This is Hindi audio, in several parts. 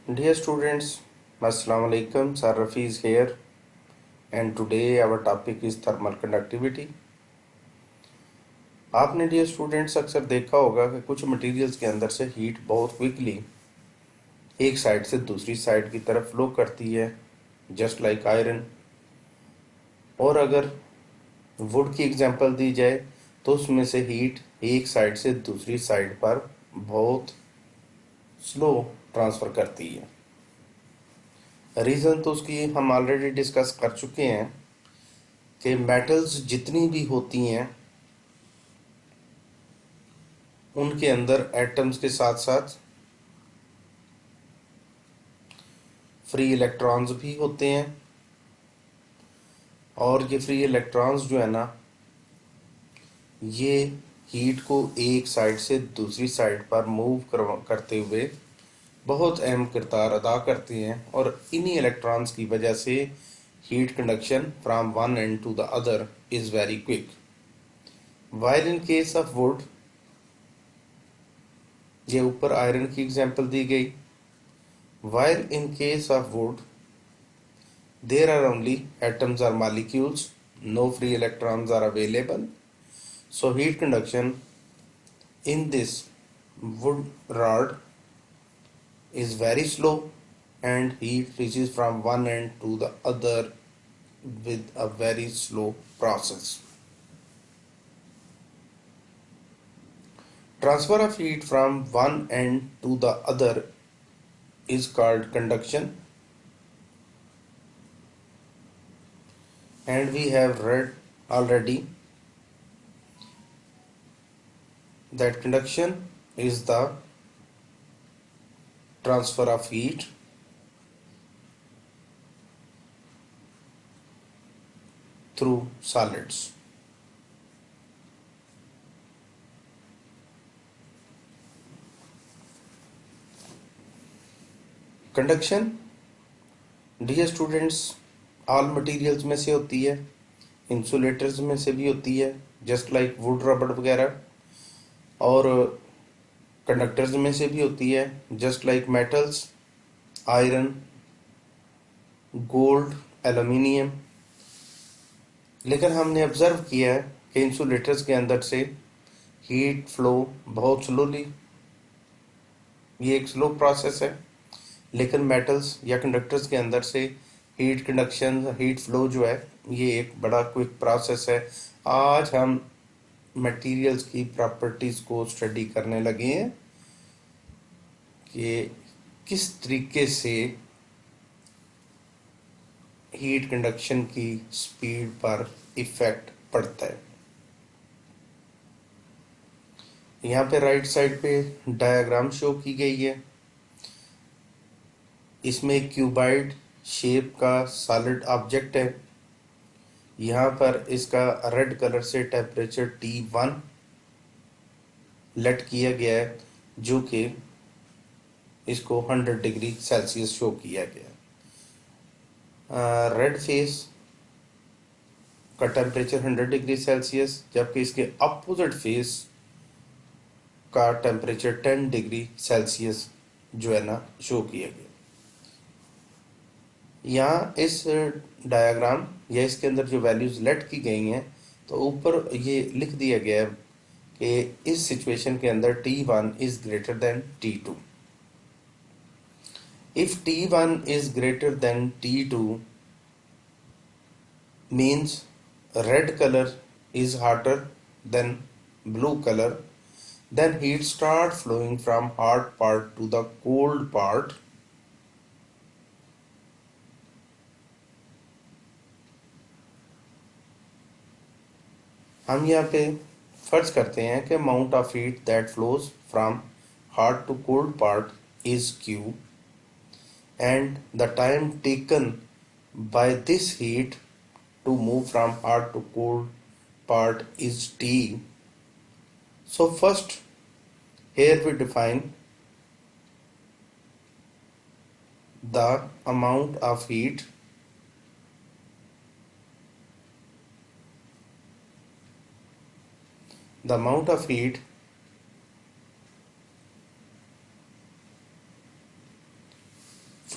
Dear students, Assalamu alaikum. Sir Rafi is here, and today our topic is thermal conductivity. आपने डियर स्टूडेंट्स अक्सर देखा होगा कि कुछ मटेरियल्स के अंदर से हीट बहुत क्विकली एक साइड से दूसरी साइड की तरफ फ्लो करती है, जस्ट लाइक आयरन। और अगर वुड की एग्जांपल दी जाए तो उसमें से हीट एक साइड से दूसरी साइड पर बहुत स्लो ट्रांसफ़र करती है। रीज़न तो उसकी हम ऑलरेडी डिस्कस कर चुके हैं कि मेटल्स जितनी भी होती हैं उनके अंदर एटम्स के साथ साथ फ्री इलेक्ट्रॉन्स भी होते हैं, और ये फ्री इलेक्ट्रॉन्स जो है ना, ये हीट को एक साइड से दूसरी साइड पर मूव करते हुए बहुत अहम किरदार अदा करते हैं। और इन्हीं इलेक्ट्रॉन्स की वजह से heat conduction from one end to the other is very quick. While in case of wood, ये ऊपर आयरन की एग्जांपल दी गई। While in case of wood there are only atoms or molecules, no free electrons are available, so heat conduction in this wood rod is very slow and heat reaches from one end to the other with a very slow process. Transfer of heat from one end to the other is called conduction, and we have read already that conduction is the transfer of heat through solids. Conduction dear students all materials में से होती है, इंसुलेटर्स में से भी होती है, जस्ट लाइक वुड रबड़ वगैरह, और कंडक्टर्स में से भी होती है, just like metals, iron, gold, aluminium. लेकिन हमने ऑब्जर्व किया है कि इंसुलेटर्स के अंदर से हीट फ्लो बहुत स्लोली, ये एक स्लो प्रोसेस है। लेकिन मेटल्स या कंडक्टर्स के अंदर से हीट कंडक्शन, हीट फ्लो जो है, ये एक बड़ा क्विक प्रोसेस है। आज हम मटेरियल्स की प्रॉपर्टीज़ को स्टडी करने लगे हैं कि किस तरीके से हीट कंडक्शन की स्पीड पर इफ़ेक्ट पड़ता है। यहाँ पे राइट साइड पे डायग्राम शो की गई है। इसमें एक क्यूबाइड शेप का सॉलिड ऑब्जेक्ट है। यहाँ पर इसका रेड कलर से टेम्परेचर T1 लेट किया गया है, जो कि इसको 100 डिग्री सेल्सियस शो किया गया। रेड फेस का टेम्परेचर 100 डिग्री सेल्सियस, जबकि इसके अपोजिट फेस का टेम्परेचर 10 डिग्री सेल्सियस जो है ना शो किया गया। यहाँ इस डायग्राम या इसके अंदर जो वैल्यूज़ लेट की गई हैं, तो ऊपर ये लिख दिया गया है कि इस सिचुएशन के अंदर T1 is greater than T2। If T1 is greater than T2 means red color is hotter than blue color, then heat start flowing from hot part to the cold part. हम यहाँ पे फर्ज करते हैं कि amount of heat that flows from hot to cold part is Q, and the time taken by this heat to move from hot to cold part is T. So first here we define the amount of heat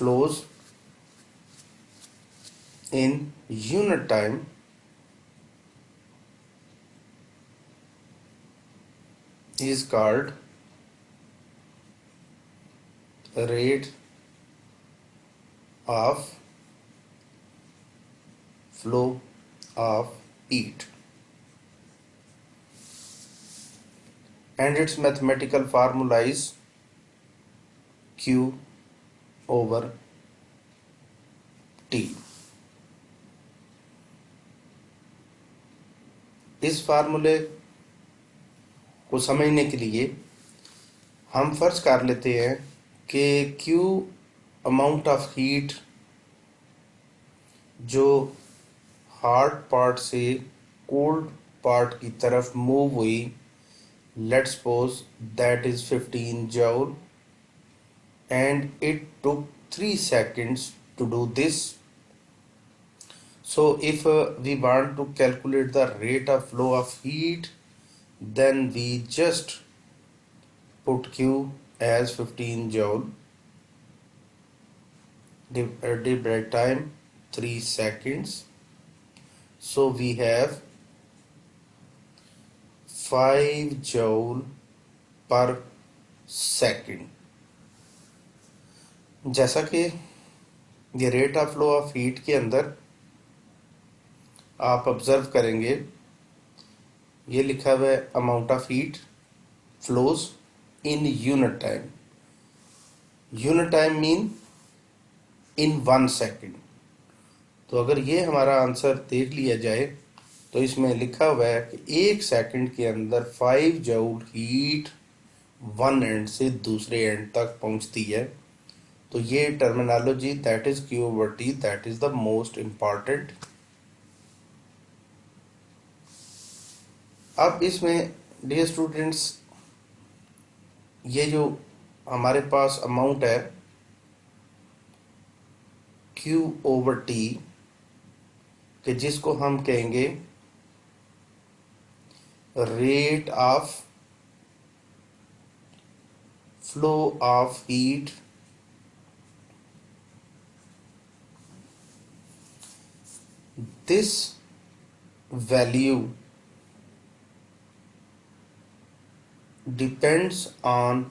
flows in unit time is called rate of flow of heat, and its mathematical formula is Q over T. इस फार्मूले को समझने के लिए हम फर्ज कर लेते हैं कि Q अमाउंट ऑफ हीट जो हॉट पार्ट से कोल्ड पार्ट की तरफ मूव हुई, let's suppose that is 15 joule, and it took 3 seconds to do this. So if we want to calculate the rate of flow of heat, then we just put Q as 15 joule divided by time 3 seconds. So we have 5 joule per second. जैसा कि ये rate of flow of heat के अंदर आप ऑब्जर्व करेंगे, ये लिखा हुआ है amount of heat flows in unit time. Unit time mean in 1 second. तो अगर ये हमारा आंसर देख लिया जाए तो इसमें लिखा हुआ है कि 1 सेकेंड के अंदर 5 जूल हीट वन एंड से दूसरे एंड तक पहुंचती है. तो ये terminology that is Q over T, that is the most important. अब इसमें डियर स्टूडेंट्स, ये जो हमारे पास अमाउंट है Q over T, कि जिसको हम कहेंगे rate of flow of heat this value depends on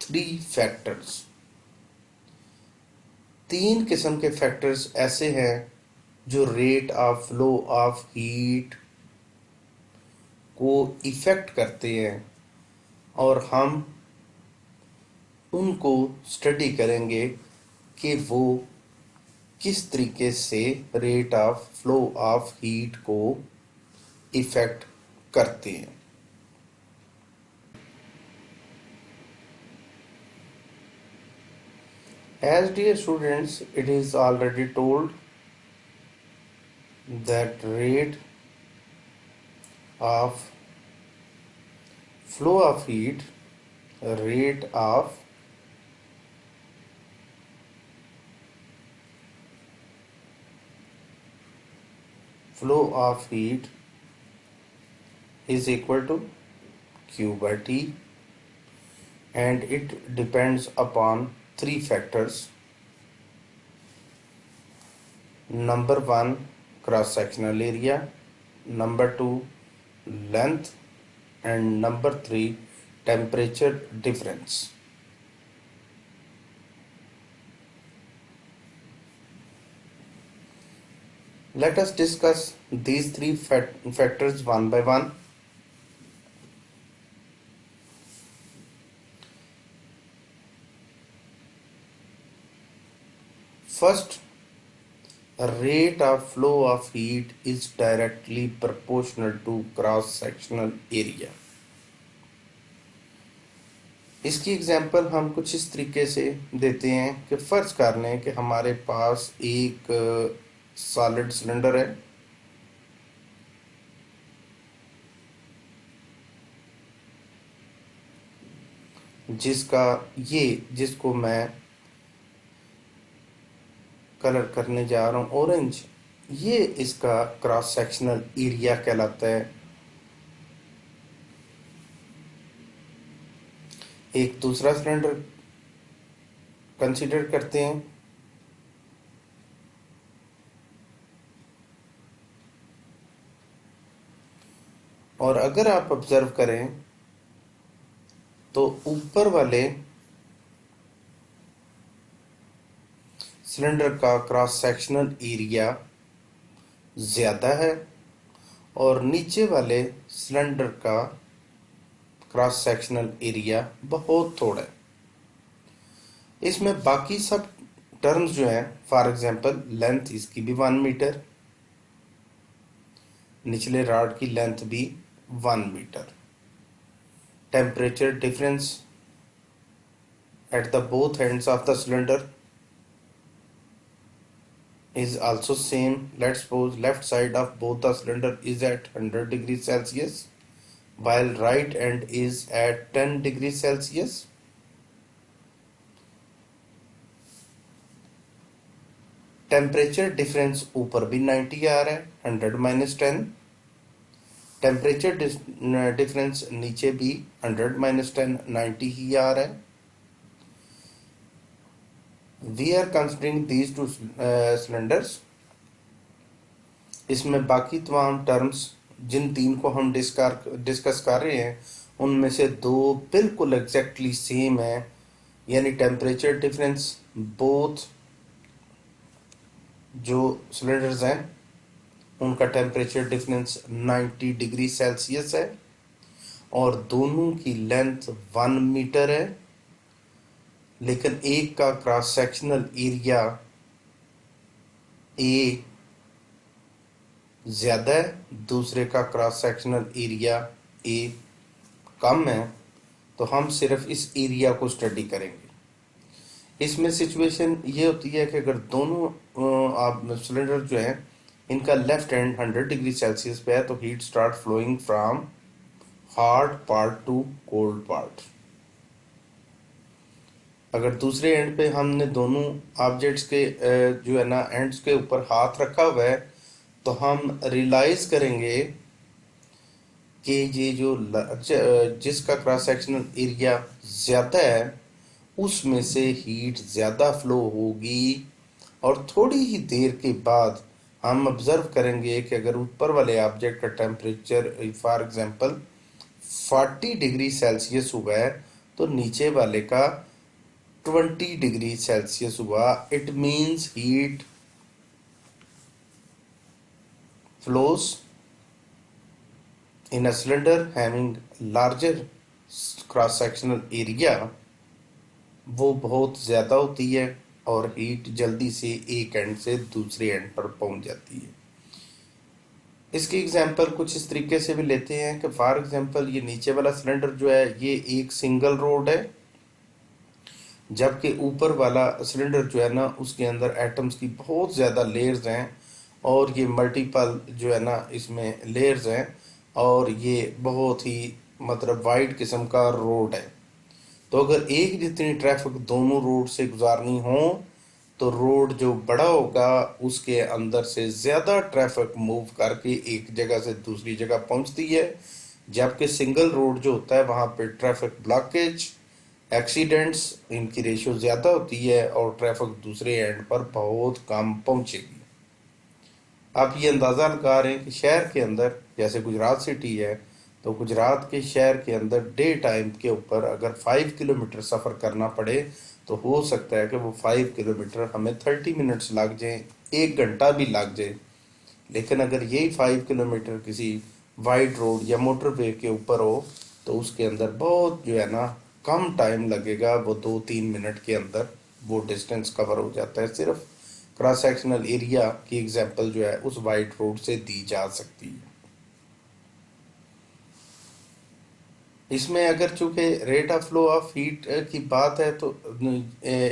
3 factors. 3 किस्म के फैक्टर्स ऐसे हैं जो rate of flow of heat को इफेक्ट करते हैं, और हम उनको स्टडी करेंगे कि वो किस तरीके से rate of flow of heat को इफेक्ट करते हैं. As dear students, it is already told that rate of flow of heat, rate of flow of heat is equal to Q by T, and it depends upon 3 factors. Number 1, cross sectional area, number 2, length, and number 3, temperature difference. Let us discuss these 3 factors one by one. First, rate of flow of heat is directly proportional to cross sectional area. इसकी एग्जाम्पल हम कुछ इस तरीके से देते हैं कि फर्ज कर लें कि हमारे पास एक सॉलिड सिलेंडर है, जिसको मैं कलर करने जा रहा हूं ऑरेंज. ये इसका क्रॉस सेक्शनल एरिया कहलाता है. एक दूसरा सिलेंडर कंसीडर करते हैं और अगर आप ऑब्जर्व करें तो ऊपर वाले सिलेंडर का क्रॉस सेक्शनल एरिया ज़्यादा है और नीचे वाले सिलेंडर का क्रॉस सेक्शनल एरिया बहुत थोड़ा है। इसमें बाकी सब टर्म्स जो हैं, फॉर एग्जांपल लेंथ इसकी भी 1 मीटर, निचले रॉड की लेंथ भी 1 metre, temperature difference at the both ends of the cylinder is also same. Let's suppose left side of both the cylinder is at 100 degrees Celsius while right end is at 10 degrees Celsius. Temperature difference ऊपर भी 90 आ रहा है, 100 माइनस 10। टेम्परेचर डिफरेंस नीचे भी 100 माइनस 10 90 ही आ रहा है। We are considering these two cylinders. इसमें बाकी तमाम टर्म्स जिन तीन को हम डिस्कस कर रहे हैं उनमें से दो बिल्कुल एग्जैक्टली सेम है, यानी टेम्परेचर डिफरेंस बोथ जो सिलेंडर्स हैं उनका टेम्परेचर डिफरेंस 90 डिग्री सेल्सियस है और दोनों की लेंथ 1 मीटर है, लेकिन एक का क्रॉस सेक्शनल एरिया ए ज़्यादा है, दूसरे का क्रॉस सेक्शनल एरिया ए कम है। तो हम सिर्फ इस एरिया को स्टडी करेंगे। इसमें सिचुएशन ये होती है कि अगर दोनों आप सिलेंडर जो है इनका लेफ्ट हैंड 100 डिग्री सेल्सियस पे है तो heat start flowing from hot part to cold part. अगर दूसरे एंड पे हमने दोनों ऑब्जेक्ट्स के जो है ना एंड्स के ऊपर हाथ रखा हुआ है तो हम रियलाइज करेंगे कि ये जो जिसका क्रॉस सेक्शनल एरिया ज़्यादा है उसमें से हीट ज़्यादा फ्लो होगी और थोड़ी ही देर के बाद हम ऑब्जर्व करेंगे कि अगर ऊपर वाले ऑब्जेक्ट का temperature for example 40 degree Celsius हुआ है तो नीचे वाले का 20 डिग्री सेल्सियस हुआ। It means heat flows in a cylinder having larger cross sectional area वो बहुत ज़्यादा होती है और हीट जल्दी से एक एंड से दूसरे एंड पर पहुंच जाती है। इसकी एग्जांपल कुछ इस तरीके से भी लेते हैं कि फॉर एग्जांपल ये नीचे वाला सिलेंडर जो है ये एक सिंगल रोड है, जबकि ऊपर वाला सिलेंडर जो है ना उसके अंदर एटम्स की बहुत ज़्यादा लेयर्स हैं और ये मल्टीपल जो है ना इसमें लेयर्स हैं और ये बहुत ही मतलब वाइड किस्म का रोड है। तो अगर एक जितनी ट्रैफिक दोनों रोड से गुजारनी हो तो रोड जो बड़ा होगा उसके अंदर से ज़्यादा ट्रैफिक मूव करके एक जगह से दूसरी जगह पहुंचती है, जबकि सिंगल रोड जो होता है वहाँ पे ट्रैफिक ब्लॉकेज एक्सीडेंट्स इनकी रेशियो ज़्यादा होती है और ट्रैफिक दूसरे एंड पर बहुत कम पहुंचेगी। आप ये अंदाज़ा लगा रहे हैं कि शहर के अंदर जैसे गुजरात सिटी है तो गुजरात के शहर के अंदर डे टाइम के ऊपर अगर 5 किलोमीटर सफ़र करना पड़े तो हो सकता है कि वो 5 किलोमीटर हमें 30 मिनट्स लग जाए, 1 घंटा भी लग जाए। लेकिन अगर यही 5 किलोमीटर किसी वाइड रोड या मोटरवे के ऊपर हो तो उसके अंदर बहुत जो है ना कम टाइम लगेगा, वो 2-3 मिनट के अंदर वो डिस्टेंस कवर हो जाता है। सिर्फ क्रॉस सेक्शनल एरिया की एग्जांपल जो है उस वाइड रोड से दी जा सकती है। इसमें अगर चूंकि rate of flow of heat की बात है तो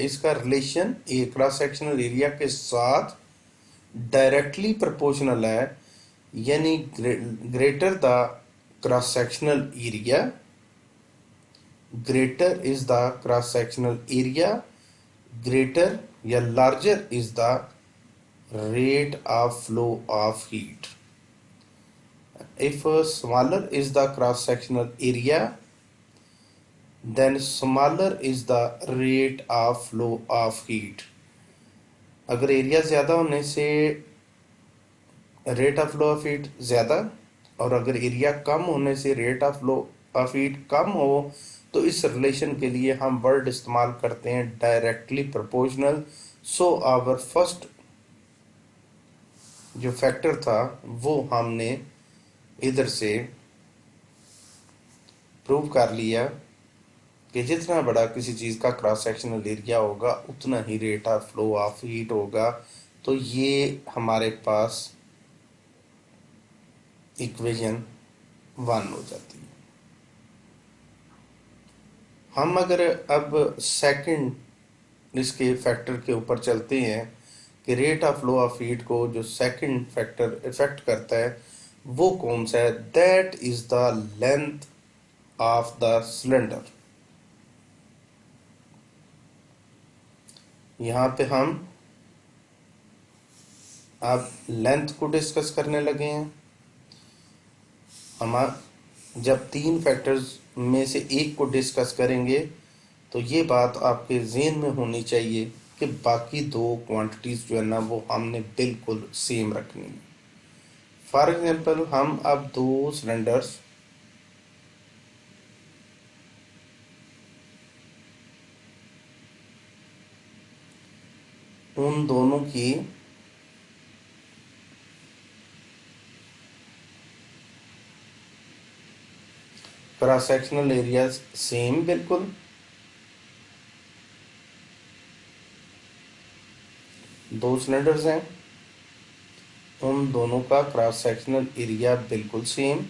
इसका रिलेशन क्रॉस सेक्शनल एरिया के साथ डायरेक्टली प्रोपोर्शनल है, यानी greater the cross sectional area greater is the cross sectional area greater या larger is the rate of flow of heat. If smaller is the cross sectional area then smaller is the rate of flow of heat. अगर एरिया ज़्यादा होने से rate of flow of heat ज़्यादा और अगर एरिया कम होने से rate of flow of heat कम हो तो इस रिलेशन के लिए हम वर्ड इस्तेमाल करते हैं directly proportional. So our first जो फैक्टर था वो हमने इधर से प्रूव कर लिया कि जितना बड़ा किसी चीज़ का क्रॉस सेक्शनल एरिया होगा उतना ही rate of flow of heat होगा। तो ये हमारे पास इक्वेशन 1 हो जाती है। हम अगर अब सेकंड इसके फैक्टर के ऊपर चलते हैं कि rate of flow of heat को जो सेकंड फैक्टर इफेक्ट करता है वो कौन सा है, that is the length of the cylinder. यहाँ पे हम अब लेंथ को डिस्कस करने लगे हैं। हम जब 3 फैक्टर्स में से एक को डिस्कस करेंगे तो ये बात आपके ज़हन में होनी चाहिए कि बाकी 2 क्वांटिटीज़ जो है ना वो हमने बिल्कुल सेम रखनी है। फॉर एग्जांपल हम अब 2 सिलेंडर्स उन दोनों की क्रॉस सेक्शनल एरियाज सेम बिल्कुल, दो सिलेंडर्स हैं, उन दोनों का क्रॉस सेक्शनल एरिया बिल्कुल सेम।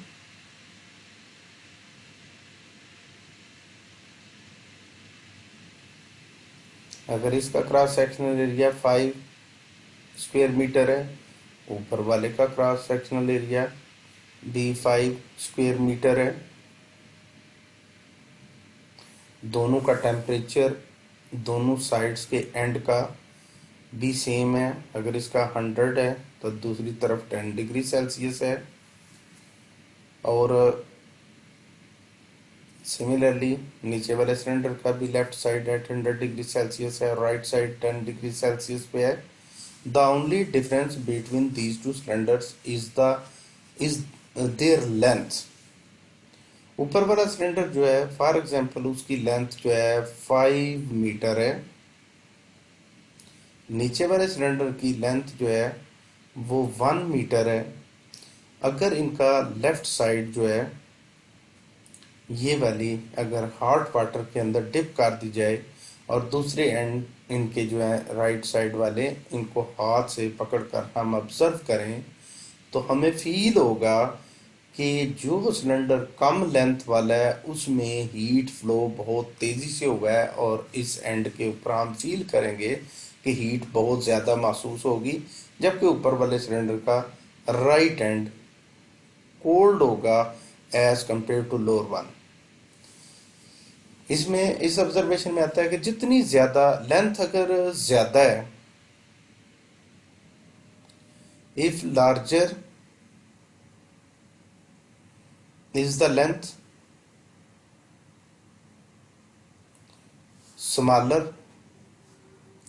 अगर इसका cross sectional area 5 square metre है, ऊपर वाले का क्रॉस सेक्शनल एरिया भी 5 स्क्वायर मीटर है। दोनों का टेम्परेचर दोनों साइड्स के एंड का भी सेम है। अगर इसका 100 है तो दूसरी तरफ 10 डिग्री सेल्सियस है। और सिमिलरली नीचे वाले सिलेंडर का भी left side at 100 degree Celsius है और राइट साइड 10 डिग्री सेल्सियस पे है। The only difference between these two cylinders is their length. ऊपर वाला सिलेंडर जो है फॉर एग्जांपल उसकी लेंथ जो है 5 मीटर है, नीचे वाले सिलेंडर की लेंथ जो है वो 1 मीटर है। अगर इनका लेफ्ट साइड जो है ये वाली अगर हॉट वाटर के अंदर डिप कर दी जाए और दूसरे एंड इनके जो है राइट साइड वाले इनको हाथ से पकड़कर हम ऑब्जर्व करें तो हमें फील होगा कि जो सिलेंडर कम लेंथ वाला है उसमें हीट फ्लो बहुत तेज़ी से हुआ है और इस एंड के ऊपर हम फील करेंगे कि हीट बहुत ज़्यादा महसूस होगी, जबकि ऊपर वाले सिलेंडर का राइट एंड कोल्ड होगा as compare to lower one. इसमें इस ऑब्जर्वेशन में आता है कि जितनी ज़्यादा लेंथ अगर ज़्यादा है, if larger is the length, smaller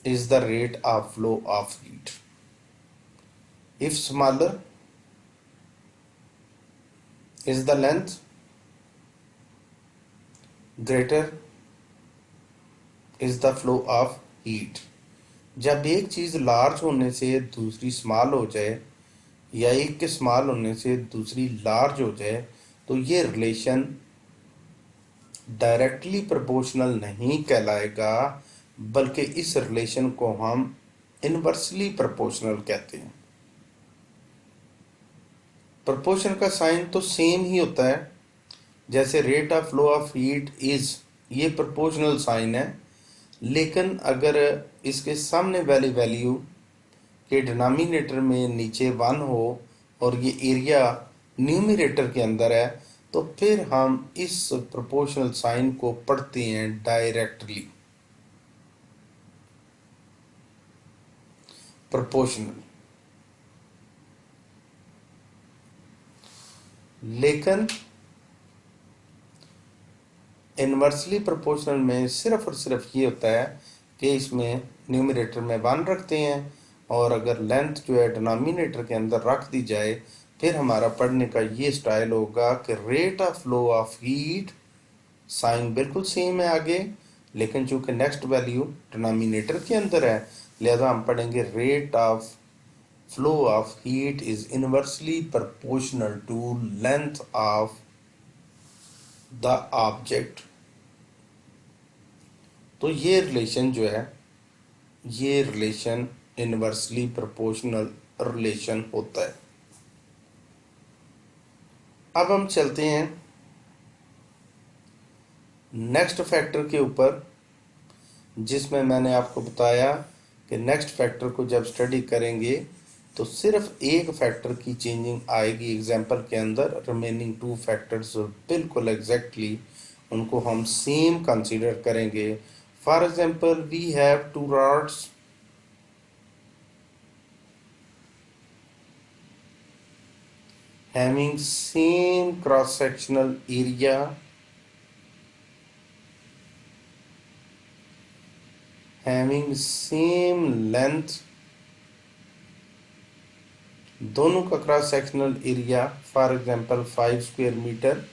is the rate of flow of heat. If smaller is the length, greater is the flow of heat. जब एक चीज़ लार्ज होने से दूसरी स्मॉल हो जाए या एक के स्मॉल होने से दूसरी लार्ज हो जाए तो ये रिलेशन डायरेक्टली प्रोपोर्शनल नहीं कहलाएगा, बल्कि इस रिलेशन को हम इनवर्सली प्रोपोर्शनल कहते हैं। प्रोपोर्शन का साइन तो सेम ही होता है, जैसे rate of flow of heat is, ये प्रोपोर्शनल साइन है, लेकिन अगर इसके सामने वाली वैल्यू के डिनोमिनेटर में नीचे 1 हो और ये एरिया न्यूमरेटर के अंदर है तो फिर हम इस प्रोपोर्शनल साइन को पढ़ते हैं डायरेक्टली प्रोपोर्शनल। लेकिन इनवर्सली प्रोपोर्शनल में सिर्फ और सिर्फ ये होता है कि इसमें न्यूमरेटर में 1 रखते हैं और अगर लेंथ जो है डिनोमिनेटर के अंदर रख दी जाए फिर हमारा पढ़ने का ये स्टाइल होगा कि rate of flow of heat, sign बिल्कुल सेम है आगे, लेकिन चूंकि नेक्स्ट वैल्यू डिनोमिनेटर के अंदर है, लिहाजा हम पढ़ेंगे rate of flow of heat is inversely proportional to length of the object. तो ये रिलेशन जो है, ये रिलेशन इनवर्सली प्रोपोर्शनल रिलेशन होता है। अब हम चलते हैं नेक्स्ट फैक्टर के ऊपर, जिसमें मैंने आपको बताया कि नेक्स्ट फैक्टर को जब स्टडी करेंगे तो सिर्फ एक फैक्टर की चेंजिंग आएगी एग्जाम्पल के अंदर, रिमेनिंग टू फैक्टर्स बिल्कुल एग्जैक्टली उनको हम सेम कंसीडर करेंगे। For example we have two rods having same cross sectional area, having same length, दोनों का cross sectional area for example 5 square metre,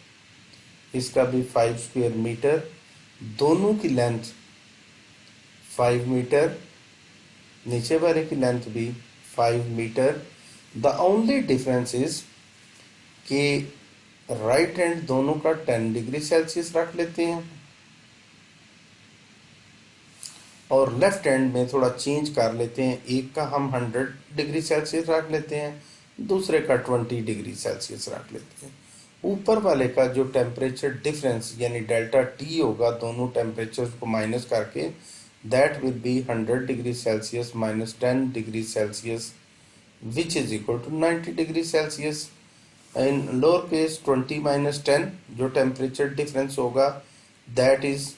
इसका भी 5 स्क्वायर मीटर, दोनों की लेंथ 5 मीटर, नीचे वाले की लेंथ भी 5 metre. The only difference is कि राइट हैंड दोनों का 10 डिग्री सेल्सियस रख लेते हैं और लेफ्ट हैंड में थोड़ा चेंज कर लेते हैं, एक का हम 100 डिग्री सेल्सियस रख लेते हैं, दूसरे का 20 डिग्री सेल्सियस रख लेते हैं। ऊपर वाले का जो टेम्परेचर डिफरेंस यानी डेल्टा टी होगा दोनों टेम्परेचर को माइनस करके, that will be 100 degree Celsius minus 10 degree Celsius which is equal to 90 degree Celsius. In lower case 20 minus 10 जो टेम्परेचर डिफरेंस होगा that is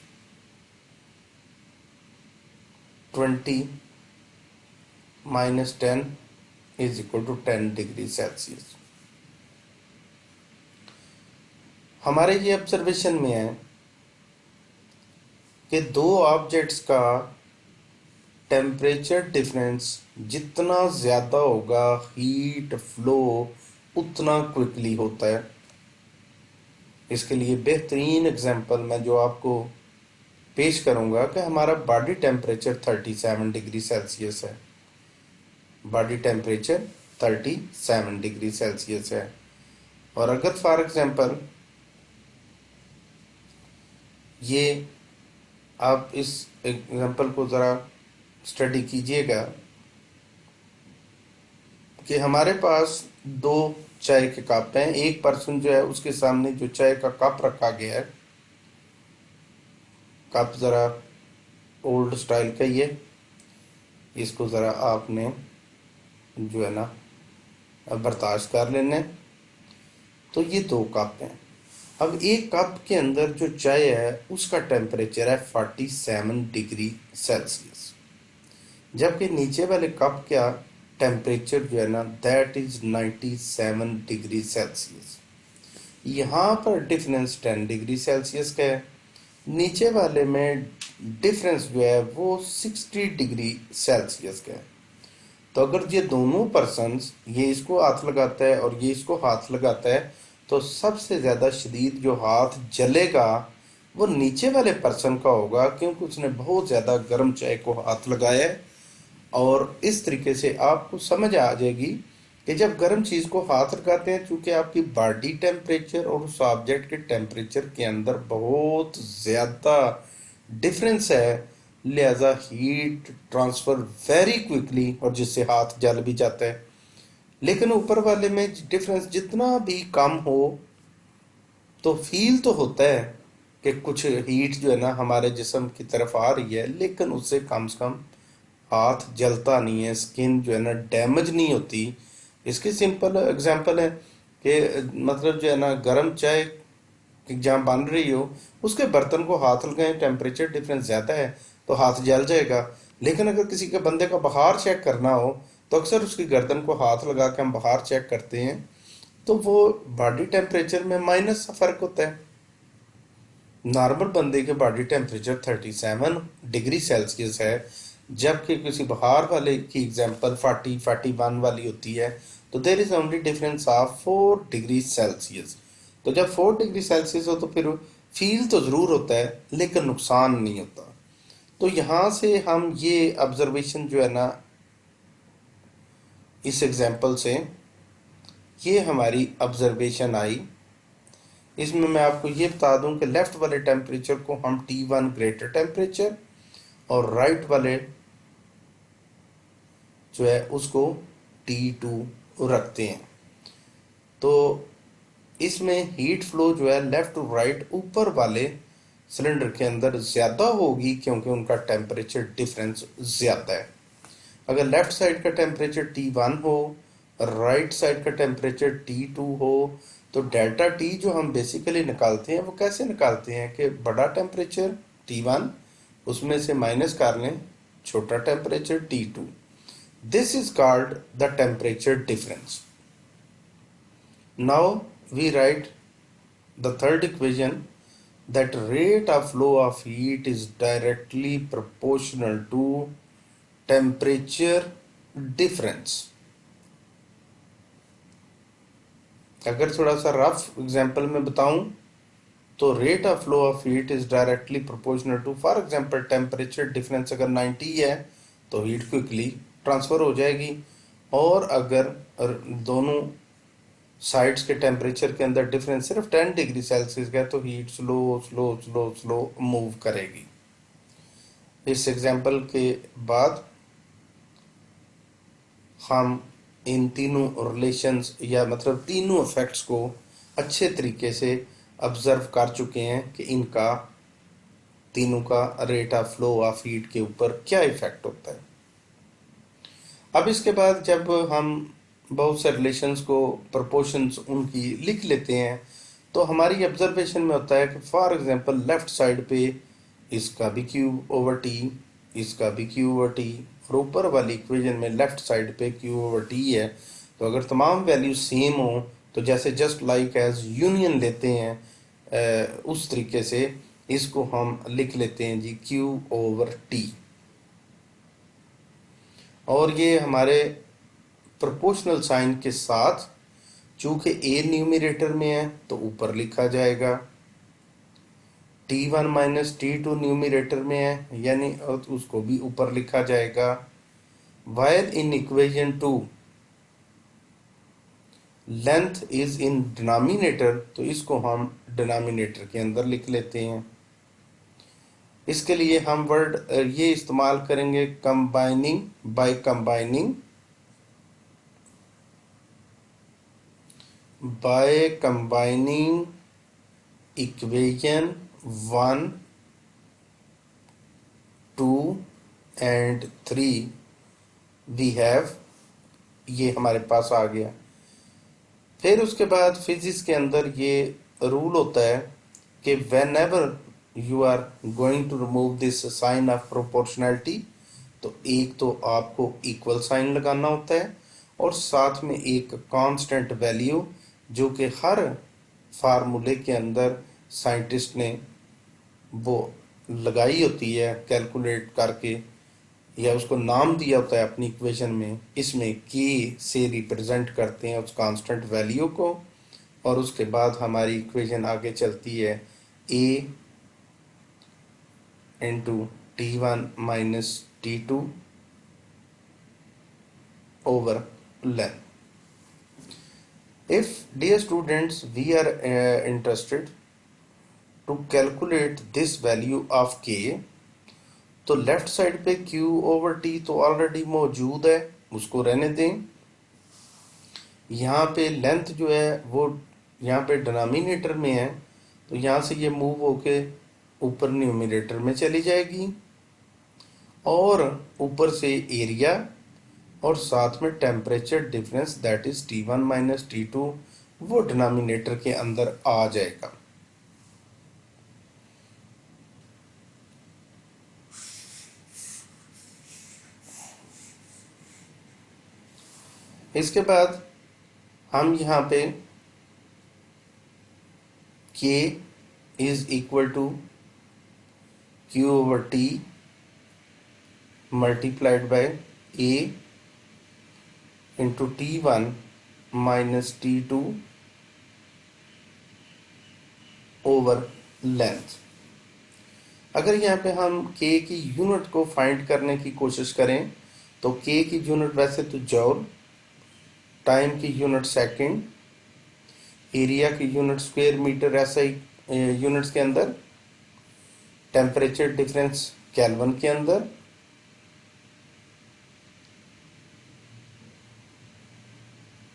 20 minus 10 is equal to 10 degree Celsius. हमारे ये ऑब्जर्वेशन में है कि दो ऑब्जेक्ट्स का टेम्परेचर डिफरेंस जितना ज़्यादा होगा हीट फ्लो उतना क्विकली होता है। इसके लिए बेहतरीन एग्जांपल मैं जो आपको पेश करूंगा कि हमारा बॉडी टेम्परेचर 37 डिग्री सेल्सियस है, बॉडी टेम्परेचर 37 डिग्री सेल्सियस है, और अगर फॉर एग्जांपल ये आप इस एग्जांपल को ज़रा स्टडी कीजिएगा कि हमारे पास दो चाय के कप हैं, एक पर्सन जो है उसके सामने जो चाय का कप रखा गया है, कप ज़रा ओल्ड स्टाइल का ही है, इसको ज़रा आपने जो है ना बर्दाश्त कर लेने। तो ये दो कप हैं। अब एक कप के अंदर जो चाय है उसका टेम्परेचर है 47 डिग्री सेल्सियस, जबकि नीचे वाले कप का टेम्परेचर जो है ना दैट इज 97 डिग्री सेल्सियस। यहाँ पर डिफरेंस 10 डिग्री सेल्सियस का है, नीचे वाले में डिफरेंस जो है वो 60 डिग्री सेल्सियस का है। तो अगर ये दोनों पर्सन्स, ये इसको हाथ लगाता है और ये इसको हाथ लगाता है, तो सबसे ज़्यादा शदीद जो हाथ जलेगा वो नीचे वाले पर्सन का होगा, क्योंकि उसने बहुत ज़्यादा गर्म चाय को हाथ लगाया है। और इस तरीके से आपको समझ आ जाएगी कि जब गर्म चीज़ को हाथ लगाते हैं, चूँकि आपकी बॉडी टेम्परेचर और उस ऑब्जेक्ट के टेम्परेचर के अंदर बहुत ज़्यादा डिफरेंस है, लिहाजा हीट ट्रांसफ़र वेरी क्विकली और जिससे हाथ जल भी जाता है। लेकिन ऊपर वाले में डिफरेंस जितना भी कम हो तो फील तो होता है कि कुछ हीट जो है ना हमारे जिस्म की तरफ आ रही है, लेकिन उससे कम से कम हाथ जलता नहीं है, स्किन जो है ना डैमेज नहीं होती। इसकी सिंपल एग्जांपल है कि मतलब जो है ना गर्म चाय जहाँ बन रही हो उसके बर्तन को हाथ लगाएं, टेम्परेचर डिफरेंस ज़्यादा है तो हाथ जल जाएगा। लेकिन अगर किसी के बंदे का बुखार चेक करना हो तो अक्सर उसकी गर्दन को हाथ लगा के हम बुखार चेक करते हैं, तो वो बॉडी टेम्परेचर में माइनस फ़र्क होता है। नॉर्मल बंदे के बॉडी टेम्परेचर 37 डिग्री सेल्सियस है, जबकि किसी बुखार वाले की एग्जांपल 40-41 वाली होती है, तो there is only difference of 4 degree Celsius. तो जब 4 डिग्री सेल्सियस हो तो फिर फील तो ज़रूर होता है लेकिन नुकसान नहीं होता। तो यहाँ से हम ये ऑब्जर्वेशन जो है ना, इस एग्जाम्पल से ये हमारी ऑब्जर्वेशन आई। इसमें मैं आपको ये बता दूं कि लेफ्ट वाले टेम्परेचर को हम T1 ग्रेटर टेम्परेचर और राइट वाले जो है उसको T2 रखते हैं। तो इसमें हीट फ्लो जो है लेफ्ट टू राइट ऊपर वाले सिलेंडर के अंदर ज़्यादा होगी क्योंकि उनका टेम्परेचर डिफरेंस ज़्यादा है। अगर लेफ्ट साइड का टेम्परेचर T1 हो, राइट साइड का टेम्परेचर T2 हो, तो डेल्टा टी जो हम बेसिकली निकालते हैं वो कैसे निकालते हैं कि बड़ा टेम्परेचर T1 उसमें से माइनस कर लें छोटा temperature T2। This is called the temperature difference. Now we write the third equation that rate of flow of heat is directly proportional to temperature difference। अगर थोड़ा सा रफ एग्जांपल में बताऊं तो rate of flow of heat is directly proportional to, for example temperature difference अगर 90 है तो हीट क्विकली ट्रांसफर हो जाएगी, और अगर दोनों साइड्स के टेम्परेचर के अंदर डिफरेंस सिर्फ 10 डिग्री सेल्सियस का है तो heat slow slow slow slow move करेगी। इस एग्जांपल के बाद हम इन तीनों रिलेशंस या मतलब तीनों इफेक्ट्स को अच्छे तरीके से ऑब्जर्व कर चुके हैं कि इनका तीनों का rate of flow of heat के ऊपर क्या इफेक्ट होता है। अब इसके बाद जब हम बहुत से रिलेशंस को प्रोपोर्शंस उनकी लिख लेते हैं तो हमारी ऑब्जर्वेशन में होता है कि फॉर एग्जांपल लेफ्ट साइड पे इसका भी क्यूब ओवर टी, इसका भी क्यू ओवर टी, और ऊपर वाली इक्वेशन में लेफ्ट साइड पे क्यू ओवर टी है। तो अगर तमाम वैल्यू सेम हो तो जैसे जस्ट लाइक एज यूनियन लेते हैं उस तरीके से इसको हम लिख लेते हैं जी क्यू ओवर टी। और ये हमारे प्रोपोर्शनल साइन के साथ, चूंकि ए न्यूमरेटर में है तो ऊपर लिखा जाएगा, T1 माइनस T2 न्यूमरेटर में है यानी उसको भी ऊपर लिखा जाएगा। While in equation 2 length is in denominator तो इसको हम डिनोमिनेटर के अंदर लिख लेते हैं। इसके लिए हम वर्ड ये इस्तेमाल करेंगे combining, by combining, by combining equation 1, 2 and 3 we have, ये हमारे पास आ गया। फिर उसके बाद फिजिक्स के अंदर ये रूल होता है कि whenever you are going to remove this sign of proportionality तो एक तो आपको इक्वल साइन लगाना होता है और साथ में एक कांस्टेंट वैल्यू जो कि हर फार्मूले के अंदर साइंटिस्ट ने वो लगाई होती है कैलकुलेट करके, या उसको नाम दिया होता है अपनी इक्वेशन में। इसमें के से रिप्रेजेंट करते हैं उस कांस्टेंट वैल्यू को, और उसके बाद हमारी इक्वेशन आगे चलती है A into T1 minus T2 over learn. If, dear students, we are interested to calculate this value of k, तो लेफ्ट साइड पे q ओवर t तो ऑलरेडी मौजूद है, उसको रहने दें। यहाँ पे लेंथ जो है वो यहाँ पे डिनोमिनेटर में है तो यहाँ से ये मूव होके ऊपर न्यूमरेटर में चली जाएगी, और ऊपर से एरिया और साथ में temperature difference that is T1 minus T2 वो डिनोमिनेटर के अंदर आ जाएगा। इसके बाद हम यहाँ पे K is equal to Q over T multiplied by A into T1 minus T2 over length. अगर यहाँ पे हम K की यूनिट को फाइंड करने की कोशिश करें तो K की यूनिट वैसे तो जॉल, टाइम की यूनिट सेकंड, एरिया की यूनिट स्क्वायर मीटर ऐसा ही यूनिट्स के अंदर, टेम्परेचर डिफरेंस केल्विन के अंदर,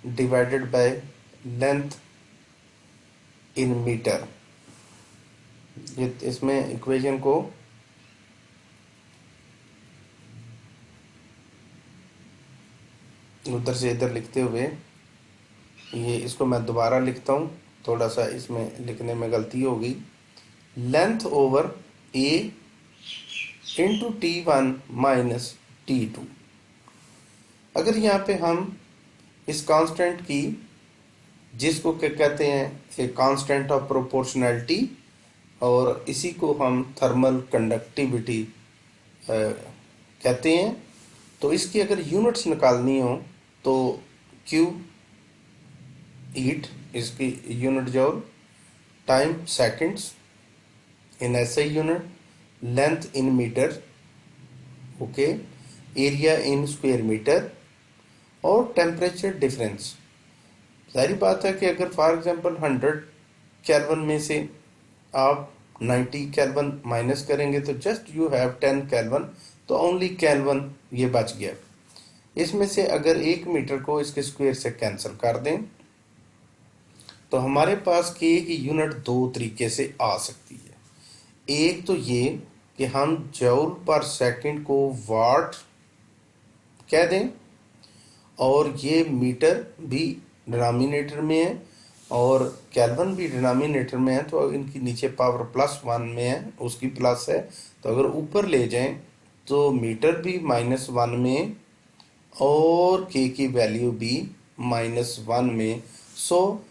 divided by length in metre. ये इसमें इक्वेशन को उधर से इधर लिखते हुए ये इसको मैं दोबारा लिखता हूँ, थोड़ा सा इसमें लिखने में गलती हो गई। लेंथ ओवर ए इंटू T1 माइनस T2। अगर यहाँ पे हम इस कांस्टेंट की, जिसको क्या कहते हैं, ए कांस्टेंट ऑफ प्रोपोर्शनैलिटी, और इसी को हम थर्मल कंडक्टिविटी कहते हैं, तो इसकी अगर यूनिट्स निकालनी हो तो Q हीट, इसकी unit joule, time seconds in SI unit, length in metre, okay, area in square metre, और टेम्परेचर डिफरेंस। सारी बात है कि अगर फॉर एग्जांपल 100 केल्विन में से आप 90 केल्विन माइनस करेंगे तो जस्ट यू हैव 10 केल्विन, तो ओनली केल्विन ये बच गया। इसमें से अगर 1 मीटर को इसके स्क्वायर से कैंसिल कर दें तो हमारे पास K की यूनिट दो तरीके से आ सकती है। एक तो ये कि हम जूल पर सेकंड को वाट कह दें, और ये मीटर भी डिनोमिनेटर में है और केल्विन भी डिनोमिनेटर में है, तो इनकी नीचे पावर +1 में है, उसकी प्लस है, तो अगर ऊपर ले जाएं तो मीटर भी -1 में और K की वैल्यू भी -1 में। सो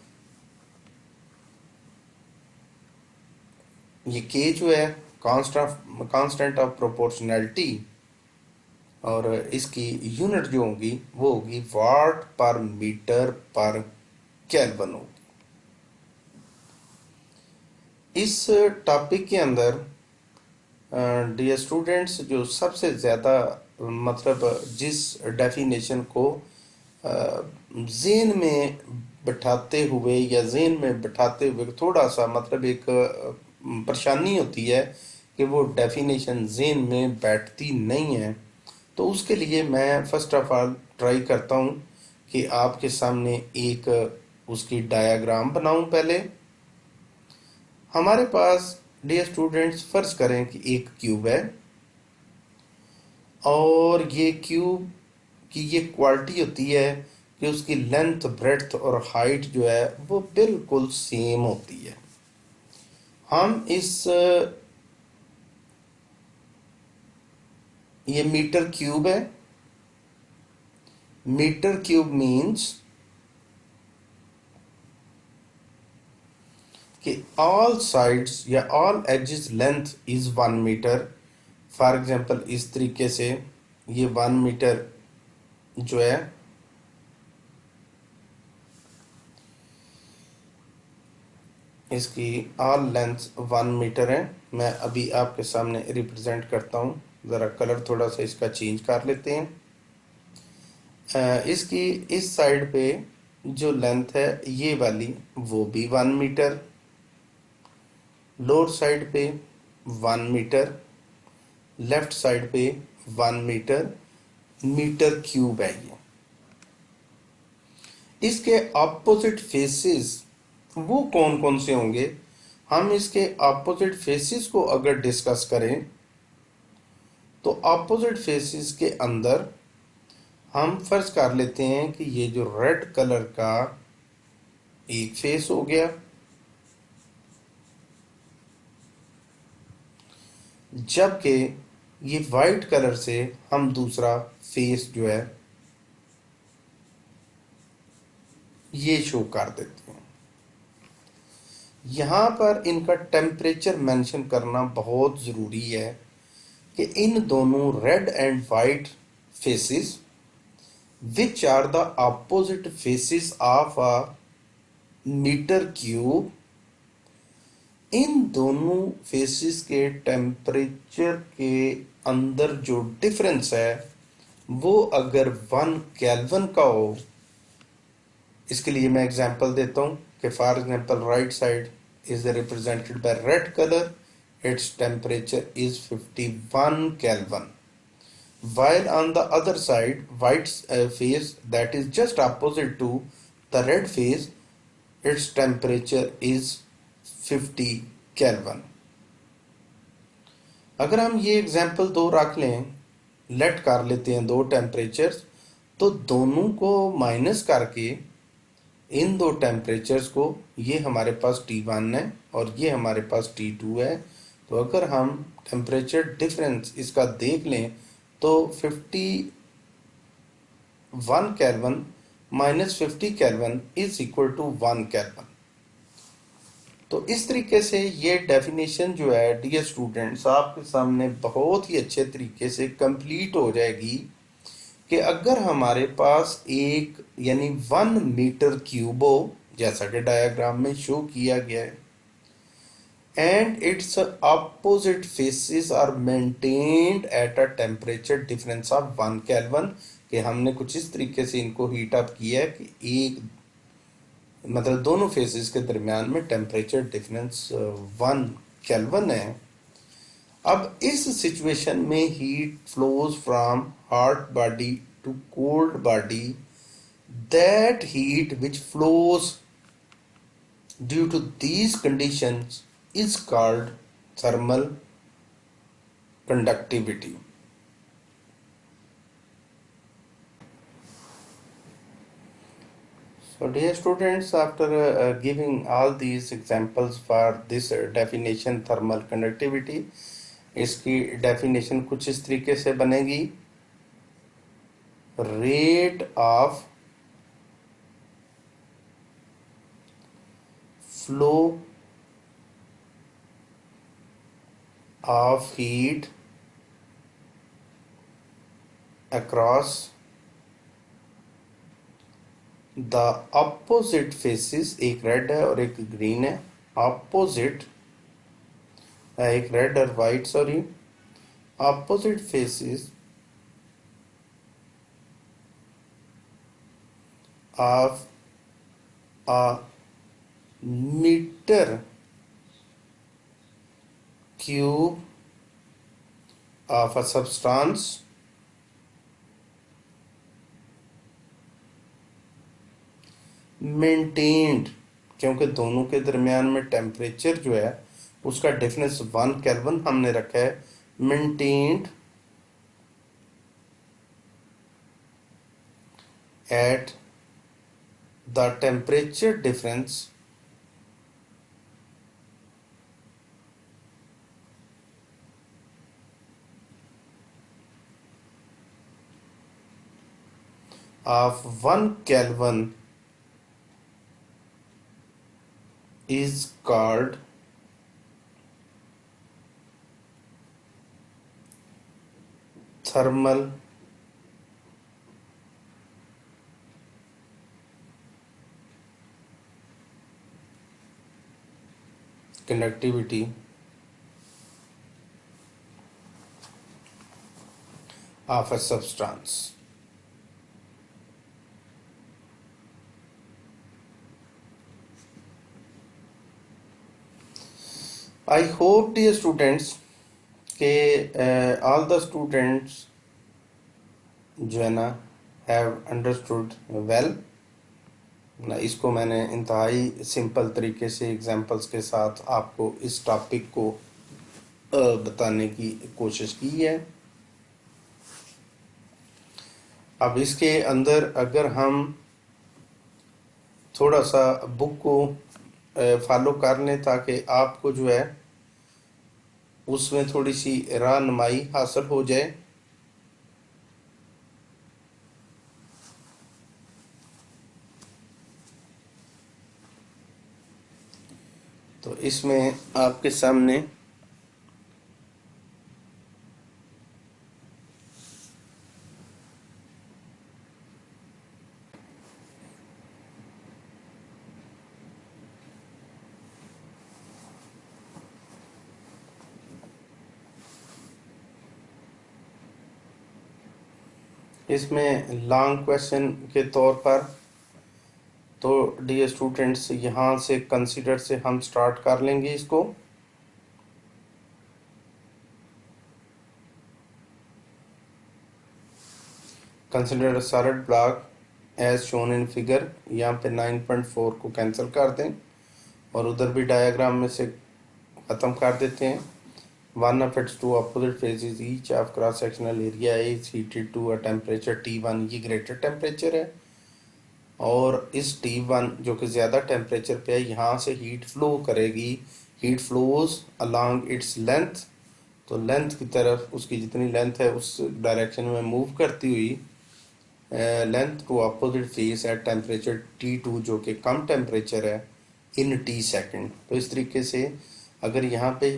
ये K जो है कांस्टेंट ऑफ प्रोपोर्शनैलिटी, और इसकी यूनिट जो होगी वो होगी वाट पर मीटर पर केल्विन होगी। इस टॉपिक के अंदर डियर स्टूडेंट्स, जो सबसे ज़्यादा मतलब जिस डेफिनेशन को ज़हन में बिठाते हुए या ज़हन में बिठाते हुए थोड़ा सा मतलब एक परेशानी होती है कि वो डेफिनेशन ज़हन में बैठती नहीं है, तो उसके लिए मैं फर्स्ट ऑफ ऑल ट्राई करता हूँ कि आपके सामने एक उसकी डायग्राम बनाऊं। पहले हमारे पास डियर स्टूडेंट्स फर्ज करें कि एक क्यूब है, और ये क्यूब की ये क्वालिटी होती है कि उसकी लेंथ, ब्रेड्थ और हाइट जो है वो बिल्कुल सेम होती है। हम इस ये मीटर क्यूब है, मीटर क्यूब मीन्स कि ऑल साइड्स या all edges length is 1 metre. For example इस तरीके से ये 1 मीटर जो है, इसकी ऑल लेंथ 1 मीटर है। मैं अभी आपके सामने रिप्रेजेंट करता हूँ, ज़रा कलर थोड़ा सा इसका चेंज कर लेते हैं। इसकी इस साइड पे जो लेंथ है ये वाली वो भी 1 मीटर, लोअर साइड पे 1 मीटर, लेफ्ट साइड पे 1 मीटर, मीटर क्यूब है ये। इसके ऑपोजिट फेसेस वो कौन कौन से होंगे? हम इसके ऑपोजिट फेसेस को अगर डिस्कस करें तो ऑपोजिट फेसेस के अंदर हम फर्ज कर लेते हैं कि ये जो रेड कलर का एक फेस हो गया, जबकि ये वाइट कलर से हम दूसरा फेस जो है ये शो कर देते हैं। यहाँ पर इनका टेम्परेचर मेंशन करना बहुत ज़रूरी है कि इन दोनों red and white faces which are the opposite faces of a meter cube, इन दोनों फेसिस के टेम्परेचर के अंदर जो डिफरेंस है वो अगर 1 केल्विन का हो, इसके लिए मैं एग्जांपल देता हूं कि for example right side is represented by red colour, its temperature is 51 kelvin, while on the other side white face that is just opposite to the red face, its temperature is 50 kelvin. अगर हम ये एग्जांपल दो रख लें, लेट कर लेते हैं दो टेम्परेचर्स, तो दोनों को माइनस करके इन दो टेम्परेचर्स को, ये हमारे पास T1 है और ये हमारे पास T2 है, तो अगर हम टेम्परेचर डिफरेंस इसका देख लें तो 51 kelvin minus 50 kelvin is equal to 1 kelvin. तो इस तरीके से ये डेफिनेशन जो है डियर स्टूडेंट्स आपके सामने बहुत ही अच्छे तरीके से कंप्लीट हो जाएगी कि अगर हमारे पास एक यानी 1 मीटर क्यूब हो, जैसा कि डायग्राम में शो किया गया है, and its opposite faces are maintained at a temperature difference of 1 kelvin, कि हमने कुछ इस तरीके से इनको हीट अप किया है कि एक मतलब दोनों फेसेस के दरमियान में टेम्परेचर डिफरेंस 1 केल्विन है। अब इस सिचुएशन में heat flows from hot body to cold body, that heat which flows due to these conditions is called thermal conductivity. So dear students, after giving all these examples for this definition thermal conductivity, इसकी डेफिनेशन कुछ इस तरीके से बनेगी, rate of flow of heat across the opposite faces, एक रेड है और एक ग्रीन है, ऑपोजिट एक रेड और white, sorry, opposite faces of a metre cube of a substance maintained, क्योंकि दोनों के दरमियान में टेम्परेचर जो है उसका डिफरेंस 1 केल्विन हमने रखा है, maintained at the temperature difference of 1 Kelvin is called thermal conductivity of a substance. I hope dear students के all the students जो है ना have understood well ना। इसको मैंने इंतहाई सिंपल तरीके से एग्जांपल्स के साथ आपको इस टॉपिक को बताने की कोशिश की है। अब इसके अंदर अगर हम थोड़ा सा बुक को फॉलो कर लें ताकि आपको जो है उसमें थोड़ी सी रहनुमाई हासिल हो जाए, तो इसमें आपके सामने इसमें लॉन्ग क्वेश्चन के तौर पर तो डियर स्टूडेंट्स यहाँ से कंसीडर से हम स्टार्ट कर लेंगे इसको। Consider solid block as shown in figure, यहाँ पे 9.4 को कैंसिल कर दें और उधर भी डायग्राम में से ख़त्म कर देते हैं। One of its two opposite faces each of cross sectional area is heated to a temperature T1, ये ग्रेटर टेम्परेचर है और इस T1 जो कि ज़्यादा टेम्परेचर पे है यहाँ से हीट फ्लो करेगी, heat flows along its length, तो लेंथ की तरफ उसकी जितनी लेंथ है उस डायरेक्शन में मूव करती हुई length to opposite face at temperature T2 जो कि कम टेम्परेचर है इन T सेकेंड। तो इस तरीके से अगर यहाँ पे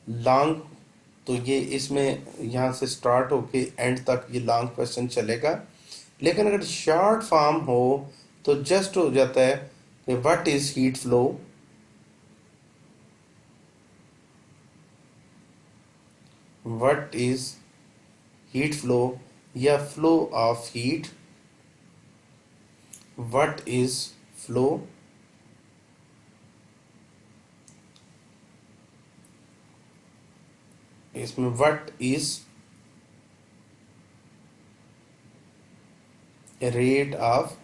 लॉन्ग, तो ये इसमें यहाँ से स्टार्ट होके एंड तक ये लॉन्ग क्वेश्चन चलेगा। लेकिन अगर शॉर्ट फॉर्म हो तो जस्ट हो जाता है कि what is heat flow, what is heat flow या flow of heat, what is flow, इसमें what is rate of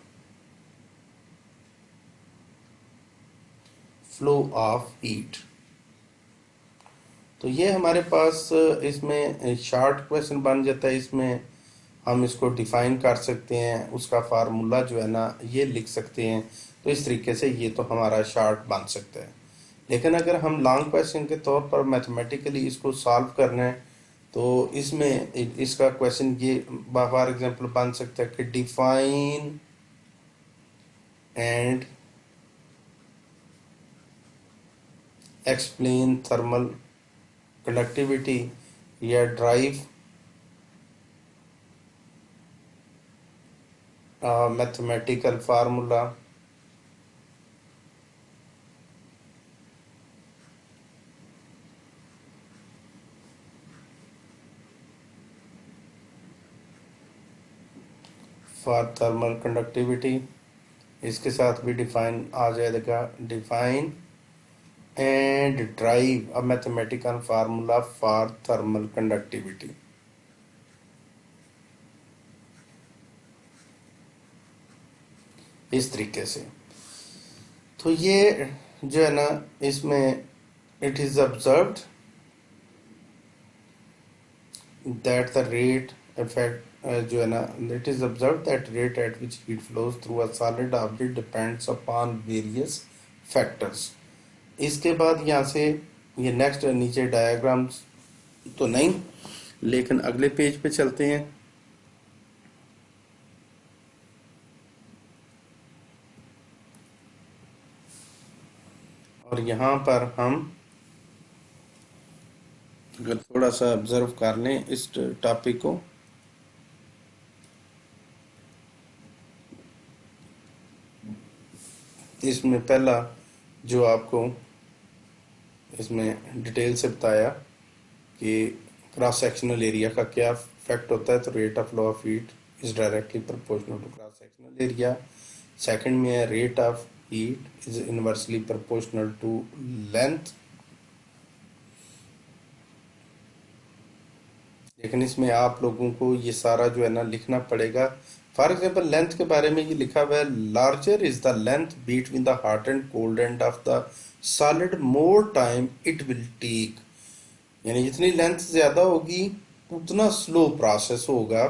flow of heat. तो ये हमारे पास इसमें शॉर्ट क्वेश्चन बन जाता है। इसमें हम इसको डिफाइन कर सकते हैं, उसका फार्मूला जो है ना ये लिख सकते हैं। तो इस तरीके से ये तो हमारा शॉर्ट बन सकता है। लेकिन अगर हम लॉन्ग क्वेश्चन के तौर पर मैथमेटिकली इसको सॉल्व करना है तो इसमें इसका क्वेश्चन ये फॉर एग्जांपल बन सकता है कि define and explain thermal conductivity या drive mathematical formula for thermal conductivity, इसके साथ भी डिफाइन आ जाएगा, define and drive a mathematical formula for thermal conductivity. इस तरीके से तो ये जो है ना इसमें it is observed that the rate effect जो है ना it is observe that rate at which heat flows through a solid object depends upon various factors. इसके बाद यहाँ से ये नेक्स्ट नीचे डायग्राम्स तो नहीं, लेकिन अगले पेज पे चलते हैं। और यहाँ पर हम अगर थोड़ा सा ऑब्जर्व कर लें इस टॉपिक को, इसमें पहला जो आपको इसमें डिटेल से बताया कि क्रॉस सेक्शनल एरिया का क्या इफेक्ट होता है, तो rate of flow of heat is directly proportional to cross sectional area. Second में है rate of heat is inversely proportional to length. लेकिन इसमें आप लोगों को ये सारा जो है ना लिखना पड़ेगा। फॉर एग्जाम्पल लेंथ के बारे में ये लिखा हुआ है, larger is the length between the hot and cold end of the solid more time it will take, यानी जितनी लेंथ ज्यादा होगी उतना स्लो प्रोसेस होगा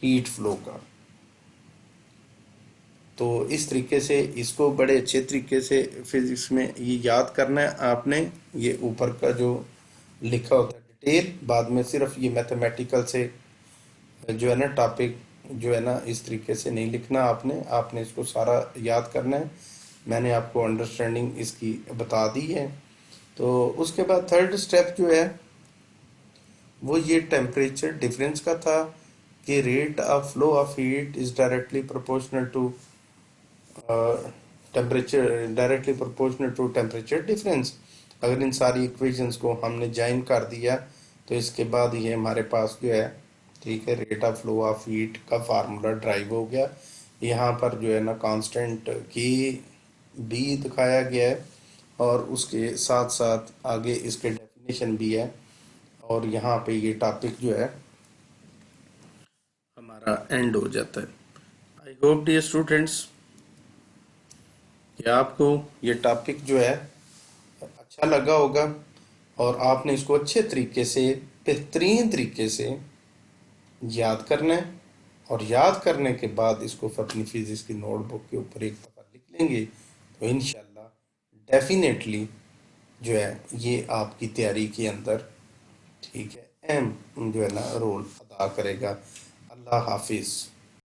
हीट फ्लो का। तो इस तरीके से इसको बड़े अच्छे तरीके से फिजिक्स में ये याद करना है आपने। ये ऊपर का जो लिखा होता है डिटेल, बाद में सिर्फ ये मैथमेटिकल से जो है ना टॉपिक जो है ना इस तरीके से नहीं लिखना आपने, आपने इसको सारा याद करना है। मैंने आपको अंडरस्टैंडिंग इसकी बता दी है। तो उसके बाद थर्ड स्टेप जो है वो ये टेम्परेचर डिफरेंस का था कि rate of flow of heat is directly proportional to temperature, directly proportional to temperature difference. अगर इन सारी इक्वेशंस को हमने ज्वाइन कर दिया तो इसके बाद ये हमारे पास जो है ठीक है, rate of flow of heat का फार्मूला ड्राइव हो गया। यहाँ पर जो है ना कांस्टेंट की भी दिखाया गया है और उसके साथ साथ आगे इसके डेफिनेशन भी है। और यहाँ पे ये टॉपिक जो है हमारा एंड हो जाता है। आई होप डियर स्टूडेंट्स कि आपको ये टॉपिक जो है अच्छा लगा होगा और आपने इसको अच्छे तरीके से, बेहतरीन तरीके से याद करना है। और याद करने के बाद इसको अपनी फिजिक्स की नोटबुक के ऊपर एक दफ़ा लिख लेंगे तो इंशाल्लाह डेफिनेटली जो है ये आपकी तैयारी के अंदर, ठीक है, अहम जो है ना रोल अदा करेगा। अल्लाह हाफिज़।